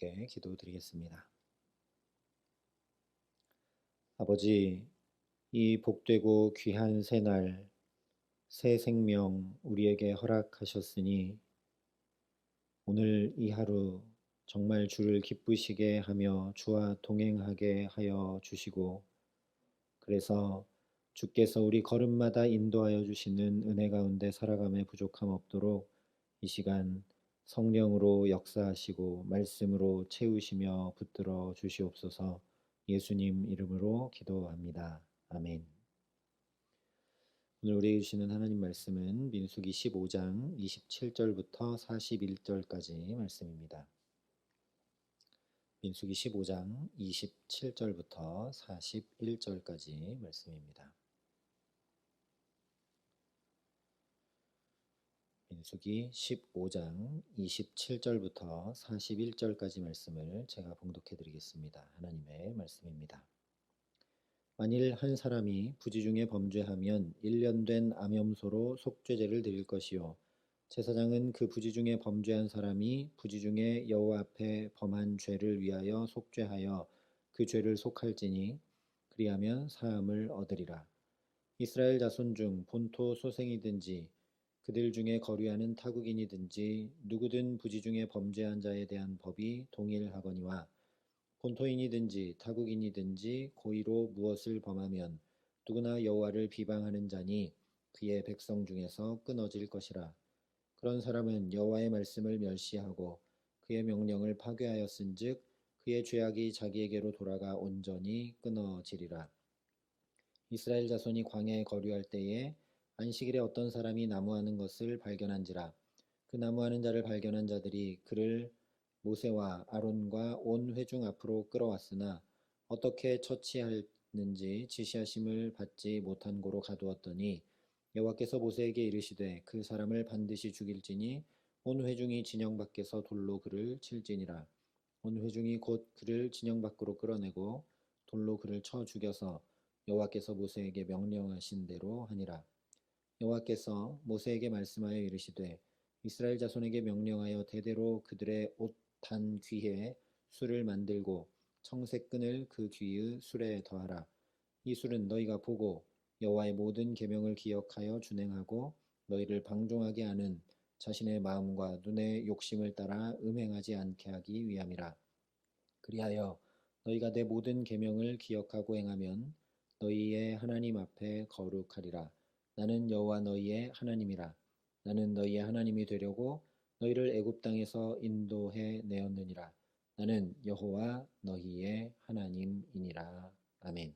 함께 기도드리겠습니다. 아버지, 이 복되고 귀한 새날, 새 생명 우리에게 허락하셨으니 오늘 이 하루 정말 주를 기쁘시게 하며 주와 동행하게 하여 주시고, 그래서 주께서 우리 걸음마다 인도하여 주시는 은혜 가운데 살아감에 부족함 없도록 이 시간 성령으로 역사하시고 말씀으로 채우시며 붙들어 주시옵소서. 예수님 이름으로 기도합니다. 아멘. 오늘 우리에게 주시는 하나님 말씀은 민수기 15장 27절부터 41절까지 말씀입니다. 민수기 15장 27절부터 41절까지 말씀입니다. 민수기 15장 27절부터 41절까지 말씀을 제가 봉독해 드리겠습니다. 하나님의 말씀입니다. 만일 한 사람이 부지 중에 범죄하면 1년 된 암염소로 속죄제를 드릴 것이요 제사장은 그 부지 중에 범죄한 사람이 부지 중에 여호와 앞에 범한 죄를 위하여 속죄하여 그 죄를 속할지니 그리하면 사함을 얻으리라. 이스라엘 자손 중 본토 소생이든지 그들 중에 거류하는 타국인이든지 누구든 부지 중에 범죄한 자에 대한 법이 동일하거니와 본토인이든지 타국인이든지 고의로 무엇을 범하면 누구나 여호와를 비방하는 자니 그의 백성 중에서 끊어질 것이라. 그런 사람은 여호와의 말씀을 멸시하고 그의 명령을 파괴하였은즉 그의 죄악이 자기에게로 돌아가 온전히 끊어지리라. 이스라엘 자손이 광야에 거류할 때에 안식일에 어떤 사람이 나무하는 것을 발견한지라. 그 나무하는 자를 발견한 자들이 그를 모세와 아론과 온 회중 앞으로 끌어왔으나 어떻게 처치하는지 지시하심을 받지 못한 고로 가두었더니 여호와께서 모세에게 이르시되 그 사람을 반드시 죽일지니 온 회중이 진영 밖에서 돌로 그를 칠지니라. 온 회중이 곧 그를 진영 밖으로 끌어내고 돌로 그를 쳐 죽여서 여호와께서 모세에게 명령하신 대로 하니라. 여호와께서 모세에게 말씀하여 이르시되 이스라엘 자손에게 명령하여 대대로 그들의 옷 단 귀에 술을 만들고 청색 끈을 그 귀의 술에 더하라. 이 술은 너희가 보고 여호와의 모든 계명을 기억하여 준행하고 너희를 방종하게 하는 자신의 마음과 눈의 욕심을 따라 음행하지 않게 하기 위함이라. 그리하여 너희가 내 모든 계명을 기억하고 행하면 너희의 하나님 앞에 거룩하리라. 나는 여호와 너희의 하나님이라. 나는 너희의 하나님이 되려고 너희를 애굽 땅에서 인도해 내었느니라. 나는 여호와 너희의 하나님이니라. 아멘.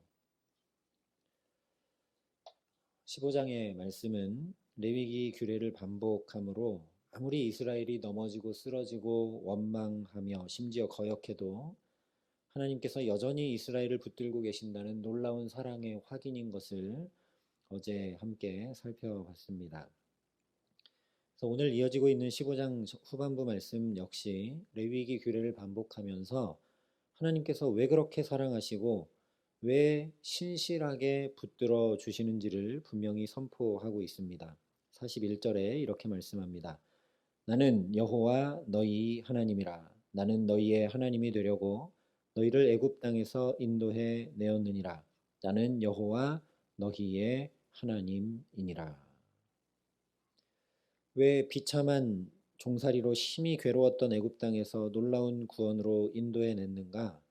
15장의 말씀은 레위기 규례를 반복함으로 아무리 이스라엘이 넘어지고 쓰러지고 원망하며 심지어 거역해도 하나님께서 여전히 이스라엘을 붙들고 계신다는 놀라운 사랑의 확인인 것을 어제 함께 살펴봤습니다. 그래서 오늘 이어지고 있는 15장 후반부 말씀 역시 레위기 규례를 반복하면서 하나님께서 왜 그렇게 사랑하시고 왜 신실하게 붙들어 주시는지를 분명히 선포하고 있습니다. 41절에 이렇게 말씀합니다. 나는 여호와 너희 하나님이라. 나는 너희의 하나님이 되려고 너희를 애굽 땅에서 인도해 내었느니라. 나는 여호와 너희의 하나님이니라. 왜 비참한 종살이로 심히 괴로웠던 애굽 땅에서 놀라운 구원으로 인도해 냈는가?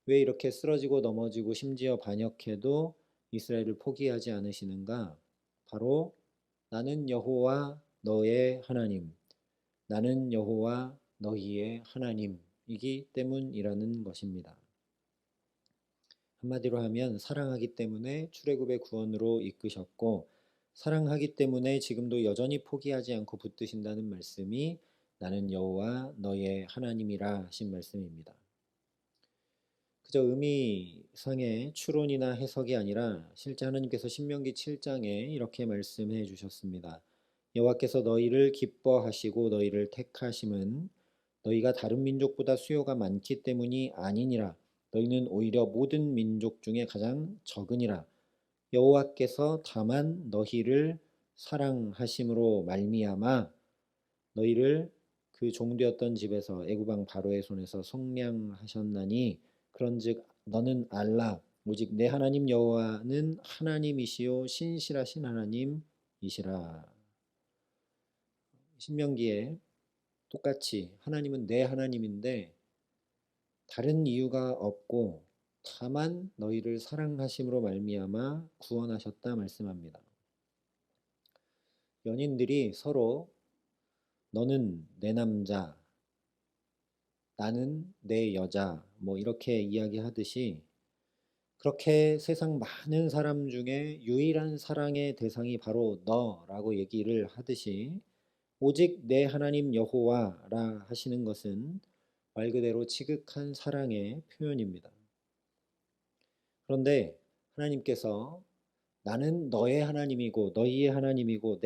왜 이렇게 쓰러지고 넘어지고 심지어 반역해도 이스라엘을 포기하지 않으시는가? 바로 나는 여호와 너의 하나님, 나는 여호와 너희의 하나님이기 때문이라는 것입니다. 한마디로 하면 사랑하기 때문에 출애굽의 구원으로 이끄셨고 사랑하기 때문에 지금도 여전히 포기하지 않고 붙드신다는 말씀이 나는 여호와 너의 하나님이라 하신 말씀입니다. 그저 의미상의 추론이나 해석이 아니라 실제 하나님께서 신명기 7장에 이렇게 말씀해 주셨습니다. 여호와께서 너희를 기뻐하시고 너희를 택하심은 너희가 다른 민족보다 수요가 많기 때문이 아니니라. 너희는 오히려 모든 민족 중에 가장 적으니라. 여호와께서 다만 너희를 사랑하심으로 말미암아 너희를 그 종되었던 집에서 애굽 왕 바로의 손에서 속량하셨나니 그런즉 너는 알라 오직 내 하나님 여호와는 하나님이시요 신실하신 하나님이시라. 신명기에 똑같이 하나님은 내 하나님인데 다른 이유가 없고 다만 너희를 사랑하심으로 말미암아 구원하셨다 말씀합니다. 연인들이 서로 너는 내 남자, 나는 내 여자, 뭐 이렇게 이야기하듯이 그렇게 세상 많은 사람 중에 유일한 사랑의 대상이 바로 너라고 얘기를 하듯이 오직 내 하나님 여호와라 하시는 것은 말 그대로 지극한 사랑의 표현입니다. 그런데 하나님께서 나는 너의 하나님이고 너희의 하나님이고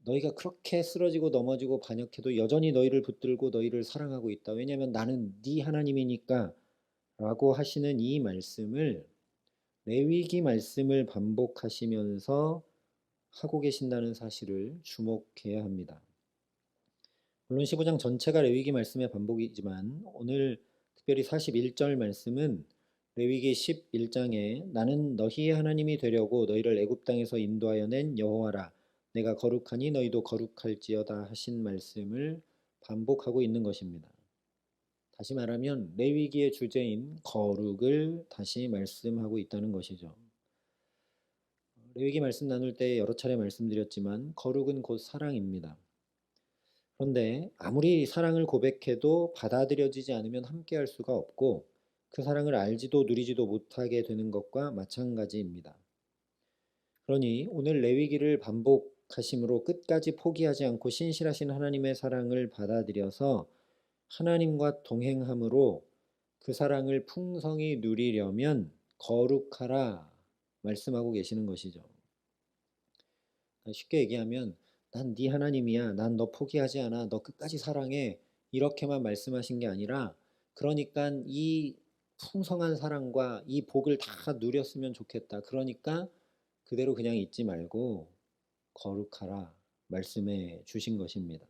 너희가 그렇게 쓰러지고 넘어지고 반역해도 여전히 너희를 붙들고 너희를 사랑하고 있다. 왜냐하면 나는 네 하나님이니까 라고 하시는 이 말씀을 레위기 말씀을 반복하시면서 하고 계신다는 사실을 주목해야 합니다. 물론 15장 전체가 레위기 말씀의 반복이지만 오늘 특별히 41절 말씀은 레위기 11장에 나는 너희의 하나님이 되려고 너희를 애굽 땅에서 인도하여 낸 여호와라 내가 거룩하니 너희도 거룩할지어다 하신 말씀을 반복하고 있는 것입니다. 다시 말하면 레위기의 주제인 거룩을 다시 말씀하고 있다는 것이죠. 레위기 말씀 나눌 때 여러 차례 말씀드렸지만 거룩은 곧 사랑입니다. 그런데 아무리 사랑을 고백해도 받아들여지지 않으면 함께할 수가 없고 그 사랑을 알지도 누리지도 못하게 되는 것과 마찬가지입니다. 그러니 오늘 레위기를 반복하심으로 끝까지 포기하지 않고 신실하신 하나님의 사랑을 받아들여서 하나님과 동행함으로 그 사랑을 풍성히 누리려면 거룩하라 말씀하고 계시는 것이죠. 쉽게 얘기하면 난 네 하나님이야. 난 너 포기하지 않아. 너 끝까지 사랑해. 이렇게만 말씀하신 게 아니라 그러니까 이 풍성한 사랑과 이 복을 다 누렸으면 좋겠다. 그러니까 그대로 그냥 있지 말고 거룩하라 말씀해 주신 것입니다.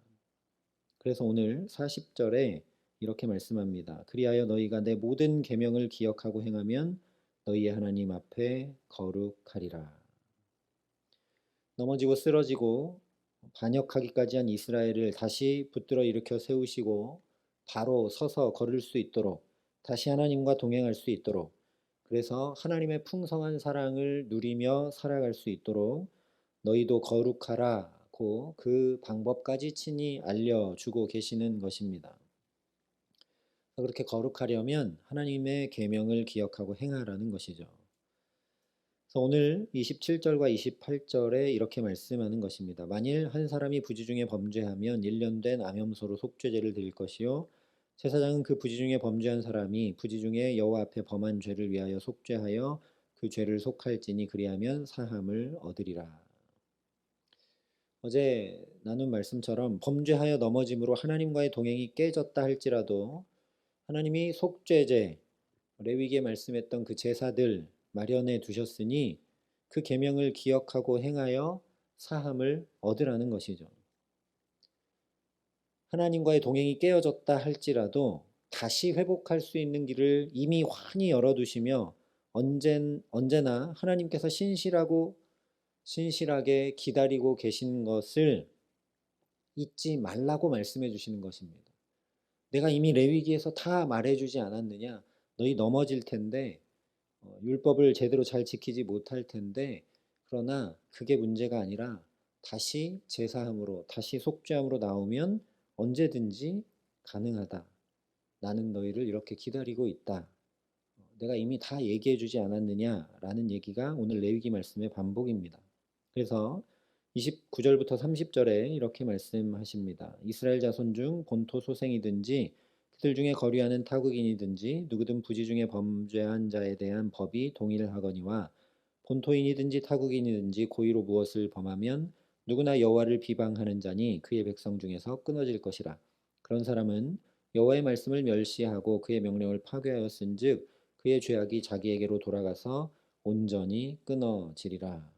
그래서 오늘 40절에 이렇게 말씀합니다. 그리하여 너희가 내 모든 계명을 기억하고 행하면 너희의 하나님 앞에 거룩하리라. 넘어지고 쓰러지고 반역하기까지 한 이스라엘을 다시 붙들어 일으켜 세우시고 바로 서서 걸을 수 있도록 다시 하나님과 동행할 수 있도록 그래서 하나님의 풍성한 사랑을 누리며 살아갈 수 있도록 너희도 거룩하라고 그 방법까지 친히 알려주고 계시는 것입니다. 그렇게 거룩하려면 하나님의 계명을 기억하고 행하라는 것이죠. 그래서 오늘 27절과 28절에 이렇게 말씀하는 것입니다. 만일 한 사람이 부지 중에 범죄하면 1년 된 암염소로 속죄제를 드릴 것이요 제사장은 그 부지 중에 범죄한 사람이 부지 중에 여호와 앞에 범한 죄를 위하여 속죄하여 그 죄를 속할지니 그리하면 사함을 얻으리라. 어제 나눈 말씀처럼 범죄하여 넘어짐으로 하나님과의 동행이 깨졌다 할지라도 하나님이 속죄제, 레위기에 말씀했던 그 제사들 마련해 두셨으니 그 계명을 기억하고 행하여 사함을 얻으라는 것이죠. 하나님과의 동행이 깨어졌다 할지라도 다시 회복할 수 있는 길을 이미 환히 열어두시며 언제나 하나님께서 신실하게 기다리고 계신 것을 잊지 말라고 말씀해 주시는 것입니다. 내가 이미 레위기에서 다 말해주지 않았느냐? 너희 넘어질 텐데 율법을 제대로 잘 지키지 못할 텐데 그러나 그게 문제가 아니라 다시 제사함으로 다시 속죄함으로 나오면 언제든지 가능하다. 나는 너희를 이렇게 기다리고 있다. 내가 이미 다 얘기해 주지 않았느냐라는 얘기가 오늘 레위기 말씀의 반복입니다. 그래서 29절부터 30절에 이렇게 말씀하십니다. 이스라엘 자손 중 본토 소생이든지 그들 중에 거류하는 타국인이든지 누구든 부지 중에 범죄한 자에 대한 법이 동일하거니와 본토인이든지 타국인이든지 고의로 무엇을 범하면 누구나 여호와를 비방하는 자니 그의 백성 중에서 끊어질 것이라. 그런 사람은 여호와의 말씀을 멸시하고 그의 명령을 파괴하였은즉 그의 죄악이 자기에게로 돌아가서 온전히 끊어지리라.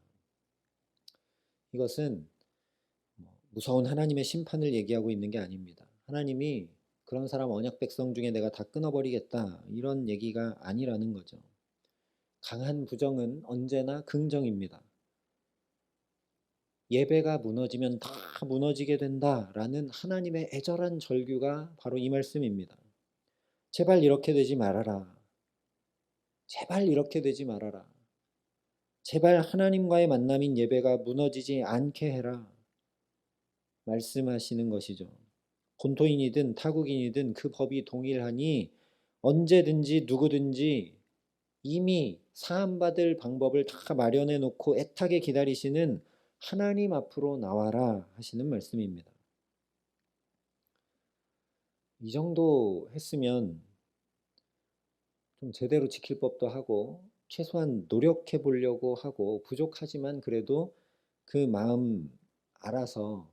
이것은 무서운 하나님의 심판을 얘기하고 있는 게 아닙니다. 하나님이 그런 사람 언약 백성 중에 내가 다 끊어버리겠다 이런 얘기가 아니라는 거죠. 강한 부정은 언제나 긍정입니다. 예배가 무너지면 다 무너지게 된다라는 하나님의 애절한 절규가 바로 이 말씀입니다. 제발 이렇게 되지 말아라. 제발 이렇게 되지 말아라. 제발 하나님과의 만남인 예배가 무너지지 않게 해라. 말씀하시는 것이죠. 본토인이든 타국인이든 그 법이 동일하니 언제든지 누구든지 이미 사함받을 방법을 다 마련해 놓고 애타게 기다리시는 하나님 앞으로 나와라 하시는 말씀입니다. 이 정도 했으면 좀 제대로 지킬 법도 하고 최소한 노력해 보려고 하고 부족하지만 그래도 그 마음 알아서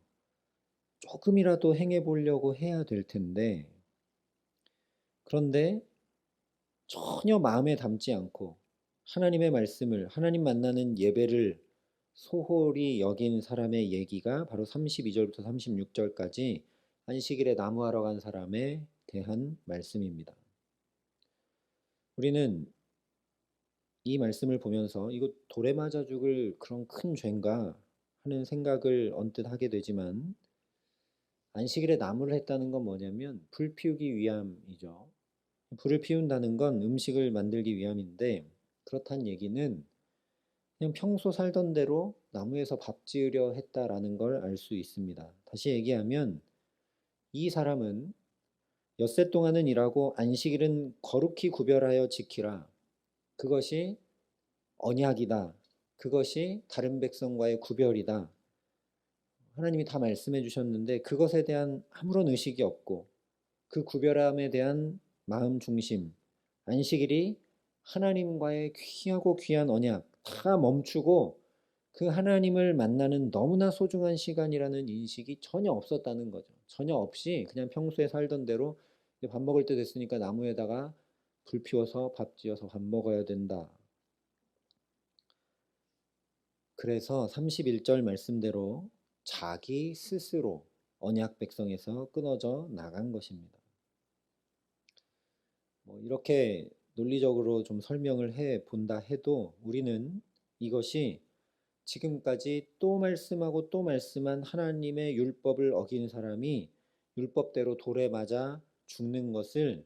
조금이라도 행해 보려고 해야 될 텐데 그런데 전혀 마음에 담지 않고 하나님의 말씀을 하나님 만나는 예배를 소홀히 여긴 사람의 얘기가 바로 32절부터 36절까지 안식일에 나무하러 간 사람에 대한 말씀입니다. 우리는 이 말씀을 보면서 이거 돌에 맞아 죽을 그런 큰 죄인가 하는 생각을 언뜻 하게 되지만 안식일에 나무를 했다는 건 뭐냐면 불 피우기 위함이죠. 불을 피운다는 건 음식을 만들기 위함인데 그렇다는 얘기는 그냥 평소 살던 대로 나무에서 밥 지으려 했다라는 걸 알 수 있습니다. 다시 얘기하면 이 사람은 엿새 동안은 일하고 안식일은 거룩히 구별하여 지키라. 그것이 언약이다. 그것이 다른 백성과의 구별이다. 하나님이 다 말씀해 주셨는데 그것에 대한 아무런 의식이 없고 그 구별함에 대한 마음 중심, 안식일이 하나님과의 귀하고 귀한 언약 다 멈추고 그 하나님을 만나는 너무나 소중한 시간이라는 인식이 전혀 없었다는 거죠. 전혀 없이 그냥 평소에 살던 대로 밥 먹을 때 됐으니까 나무에다가 불 피워서 밥 지어서 밥 먹어야 된다. 그래서 31절 말씀대로 자기 스스로 언약 백성에서 끊어져 나간 것입니다. 이렇게 논리적으로 좀 설명을 해 본다 해도 우리는 이것이 지금까지 또 말씀하고 또 말씀한 하나님의 율법을 어긴 사람이 율법대로 돌에 맞아 죽는 것을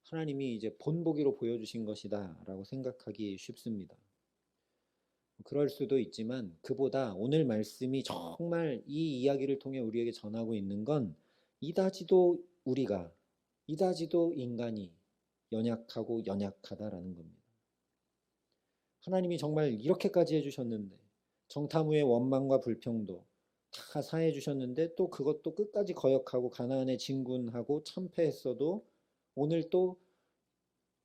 하나님이 이제 본보기로 보여주신 것이다 라고 생각하기 쉽습니다. 그럴 수도 있지만 그보다 오늘 말씀이 정말 이 이야기를 통해 우리에게 전하고 있는 건 이다지도 우리가 이다지도 인간이 연약하고 연약하다라는 겁니다. 하나님이 정말 이렇게까지 해주셨는데 정탐 후에 원망과 불평도 다 사해 주셨는데 또 그것도 끝까지 거역하고 가나안에 진군하고 참패했어도 오늘 또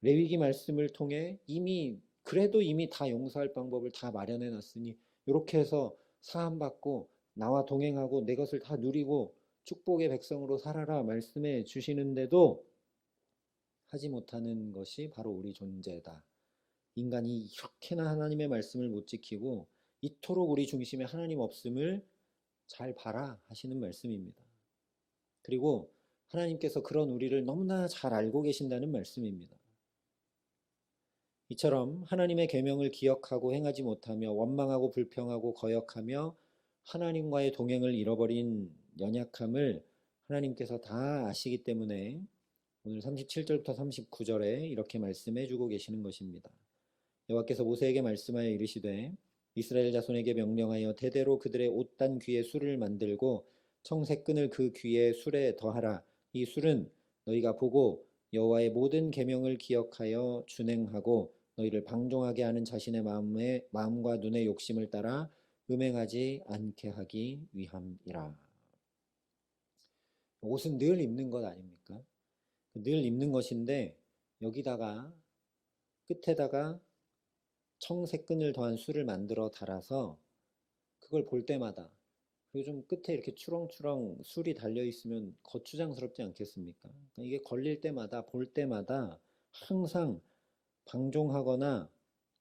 레위기 말씀을 통해 이미 다 용서할 방법을 다 마련해 놨으니 이렇게 해서 사함받고 나와 동행하고 내 것을 다 누리고 축복의 백성으로 살아라 말씀해 주시는데도 하지 못하는 것이 바로 우리 존재다. 인간이 이렇게나 하나님의 말씀을 못 지키고 이토록 우리 중심에 하나님 없음을 잘 봐라 하시는 말씀입니다. 그리고 하나님께서 그런 우리를 너무나 잘 알고 계신다는 말씀입니다. 이처럼 하나님의 계명을 기억하고 행하지 못하며 원망하고 불평하고 거역하며 하나님과의 동행을 잃어버린 연약함을 하나님께서 다 아시기 때문에 오늘 37절부터 39절에 이렇게 말씀해 주고 계시는 것입니다. 여호와께서 모세에게 말씀하여 이르시되 이스라엘 자손에게 명령하여 대대로 그들의 옷단 귀에 술을 만들고 청색끈을 그 귀에 술에 더하라. 이 술은 너희가 보고 여호와의 모든 계명을 기억하여 준행하고 너희를 방종하게 하는 자신의 마음과 눈의 욕심을 따라 음행하지 않게 하기 위함이라. 옷은 늘 입는 것 아닙니까? 늘 입는 것인데 여기다가 끝에다가 청색 끈을 더한 술을 만들어 달아서 그걸 볼 때마다 그리고 좀 끝에 이렇게 추렁추렁 술이 달려 있으면 거추장스럽지 않겠습니까? 그러니까 이게 걸릴 때마다 볼 때마다 항상 방종하거나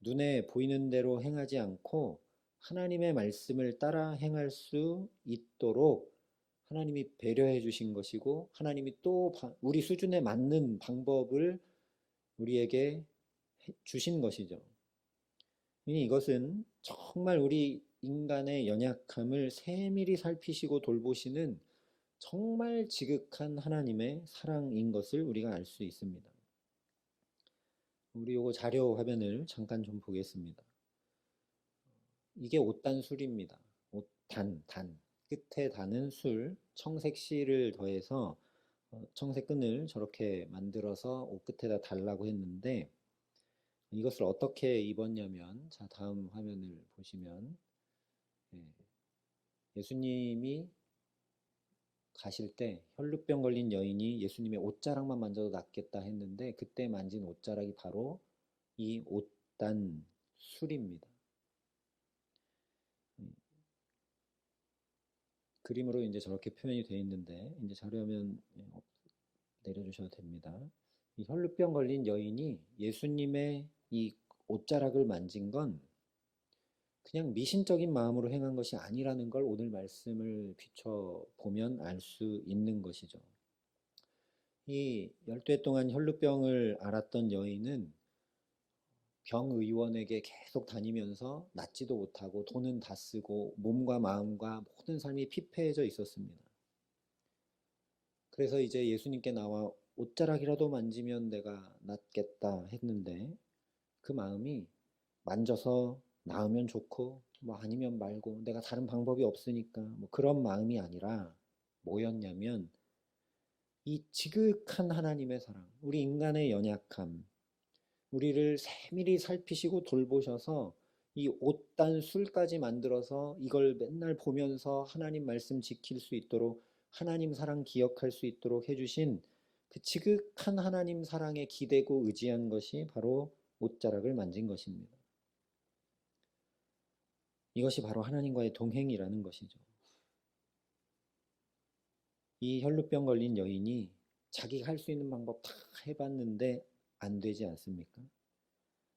눈에 보이는 대로 행하지 않고 하나님의 말씀을 따라 행할 수 있도록 하나님이 배려해 주신 것이고 하나님이 또 우리 수준에 맞는 방법을 우리에게 주신 것이죠. 이것은 정말 우리 인간의 연약함을 세밀히 살피시고 돌보시는 정말 지극한 하나님의 사랑인 것을 우리가 알 수 있습니다. 우리 요거 자료 화면을 잠깐 좀 보겠습니다. 이게 옷단 술입니다. 단. 끝에 단은 술, 청색 실을 더해서 청색 끈을 저렇게 만들어서 옷 끝에다 달라고 했는데 이것을 어떻게 입었냐면, 자, 다음 화면을 보시면 예수님이 가실 때 혈루병 걸린 여인이 예수님의 옷자락만 만져도 낫겠다 했는데 그때 만진 옷자락이 바로 이 옷단 술입니다. 그림으로 이제 저렇게 표현이 되어 있는데 이제 자료화면 내려주셔도 됩니다. 이 혈루병 걸린 여인이 예수님의 이 옷자락을 만진 건 그냥 미신적인 마음으로 행한 것이 아니라는 걸 오늘 말씀을 비춰보면 알 수 있는 것이죠. 이 12해 동안 혈루병을 앓았던 여인은 병의원에게 계속 다니면서 낫지도 못하고 돈은 다 쓰고 몸과 마음과 모든 삶이 피폐해져 있었습니다. 그래서 이제 예수님께 나와 옷자락이라도 만지면 내가 낫겠다 했는데 그 마음이 만져서 나으면 좋고 뭐 아니면 말고 내가 다른 방법이 없으니까 뭐 그런 마음이 아니라 뭐였냐면 이 지극한 하나님의 사랑, 우리 인간의 연약함, 우리를 세밀히 살피시고 돌보셔서 이 옷단 술까지 만들어서 이걸 맨날 보면서 하나님 말씀 지킬 수 있도록 하나님 사랑 기억할 수 있도록 해주신 그 지극한 하나님 사랑에 기대고 의지한 것이 바로 옷자락을 만진 것입니다. 이것이 바로 하나님과의 동행이라는 것이죠. 이 혈루병 걸린 여인이 자기가 할 수 있는 방법 다 해봤는데 안 되지 않습니까?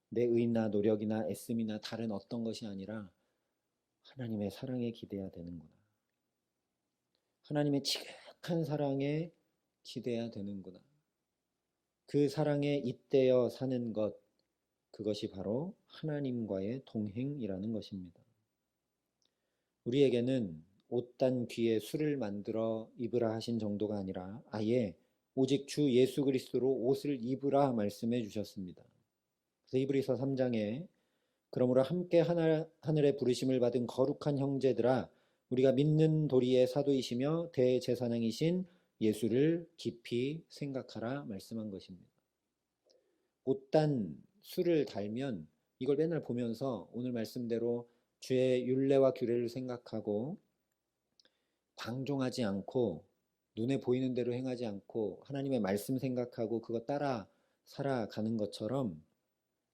내 의나 노력이나 애씀이나 다른 어떤 것이 아니라 하나님의 사랑에 기대야 되는구나. 하나님의 지극한 사랑에 기대야 되는구나. 그 사랑에 잇대어 사는 것, 그것이 바로 하나님과의 동행이라는 것입니다. 우리에게는 옷단 귀에 술을 만들어 입으라 하신 정도가 아니라 아예 오직 주 예수 그리스도로 옷을 입으라 말씀해 주셨습니다. 그래서 히브리서 3장에 그러므로 함께 하늘의 부르심을 받은 거룩한 형제들아 우리가 믿는 도리의 사도이시며 대제사장이신 예수를 깊이 생각하라 말씀한 것입니다. 옷단 술을 달면 이걸 맨날 보면서 오늘 말씀대로 주의 율례와 규례를 생각하고 방종하지 않고 눈에 보이는 대로 행하지 않고 하나님의 말씀 생각하고 그거 따라 살아가는 것처럼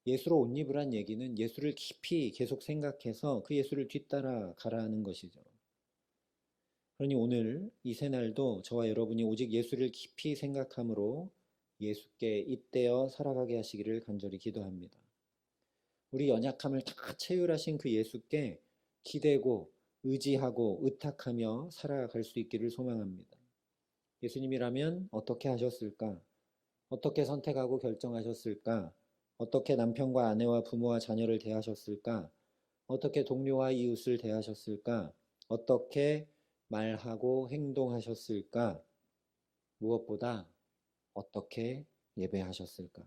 예수로 옷 입으란 얘기는 예수를 깊이 계속 생각해서 그 예수를 뒤따라 가라는 것이죠. 그러니 오늘 이 새날도 저와 여러분이 오직 예수를 깊이 생각함으로 예수께 잇대어 살아가게 하시기를 간절히 기도합니다. 우리 연약함을 다 채울하신 그 예수께 기대고 의지하고 의탁하며 살아갈 수 있기를 소망합니다. 예수님이라면 어떻게 하셨을까? 어떻게 선택하고 결정하셨을까? 어떻게 남편과 아내와 부모와 자녀를 대하셨을까? 어떻게 동료와 이웃을 대하셨을까? 어떻게 말하고 행동하셨을까? 무엇보다 어떻게 예배하셨을까?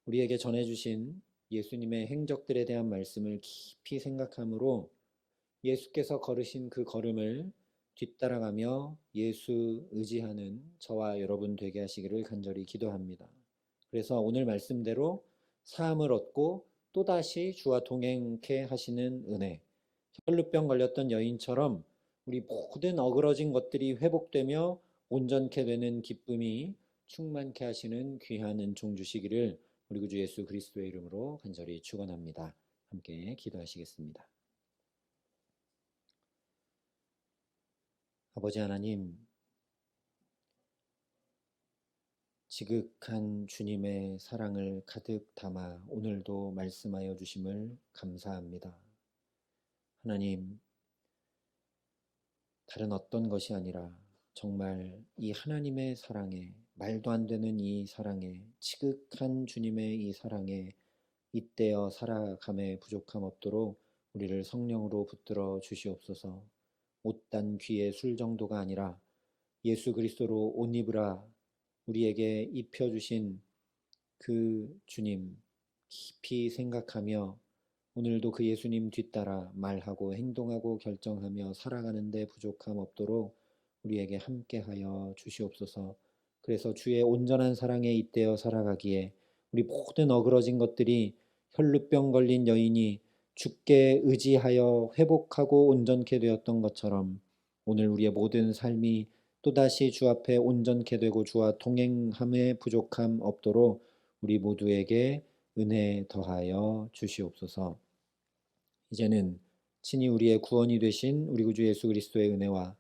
우리에게 전해주신 예수님의 행적들에 대한 말씀을 깊이 생각함으로 예수께서 걸으신 그 걸음을 뒤따라가며 예수 의지하는 저와 여러분 되게 하시기를 간절히 기도합니다. 그래서 오늘 말씀대로 사함을 얻고 또다시 주와 동행케 하시는 은혜, 혈루병 걸렸던 여인처럼 우리 모든 어그러진 것들이 회복되며 온전케 되는 기쁨이 충만케 하시는 귀한 은총 주시기를 우리 구주 예수 그리스도의 이름으로 간절히 축원합니다. 함께 기도하시겠습니다. 아버지 하나님, 지극한 주님의 사랑을 가득 담아 오늘도 말씀하여 주심을 감사합니다. 하나님, 다른 어떤 것이 아니라 정말 이 하나님의 사랑에, 말도 안 되는 이 사랑에, 지극한 주님의 이 사랑에 잇대어 살아감에 부족함 없도록 우리를 성령으로 붙들어 주시옵소서. 옷단 귀의 술 정도가 아니라 예수 그리스도로 옷 입으라 우리에게 입혀주신 그 주님 깊이 생각하며 오늘도 그 예수님 뒤따라 말하고 행동하고 결정하며 살아가는 데 부족함 없도록 우리에게 함께하여 주시옵소서. 그래서 주의 온전한 사랑에 잇대어 살아가기에 우리 모든 어그러진 것들이 혈루병 걸린 여인이 주께 의지하여 회복하고 온전케 되었던 것처럼 오늘 우리의 모든 삶이 또다시 주 앞에 온전케 되고 주와 동행함에 부족함 없도록 우리 모두에게 은혜 더하여 주시옵소서. 이제는 친히 우리의 구원이 되신 우리 구주 예수 그리스도의 은혜와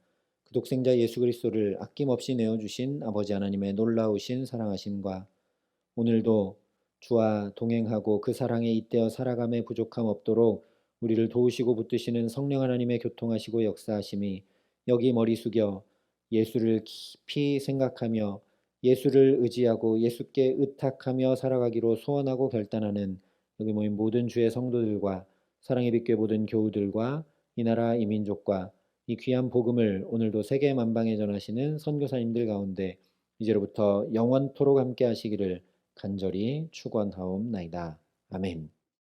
그 독생자 예수 그리스도를 아낌없이 내어주신 아버지 하나님의 놀라우신 사랑하심과 오늘도 주와 동행하고 그 사랑에 잇대어 살아감에 부족함 없도록 우리를 도우시고 붙드시는 성령 하나님의 교통하시고 역사하심이 여기 머리 숙여 예수를 깊이 생각하며 예수를 의지하고 예수께 의탁하며 살아가기로 소원하고 결단하는 여기 모인 모든 주의 성도들과 사랑의 빛교회 모든 교우들과 이 나라 이 민족과 이 귀한 복음을 오늘도 세계 만방에 전하시는 선교사님들 가운데 이제로부터 영원토록 함께 하시기를 간절히 축원하옵나이다. 아멘.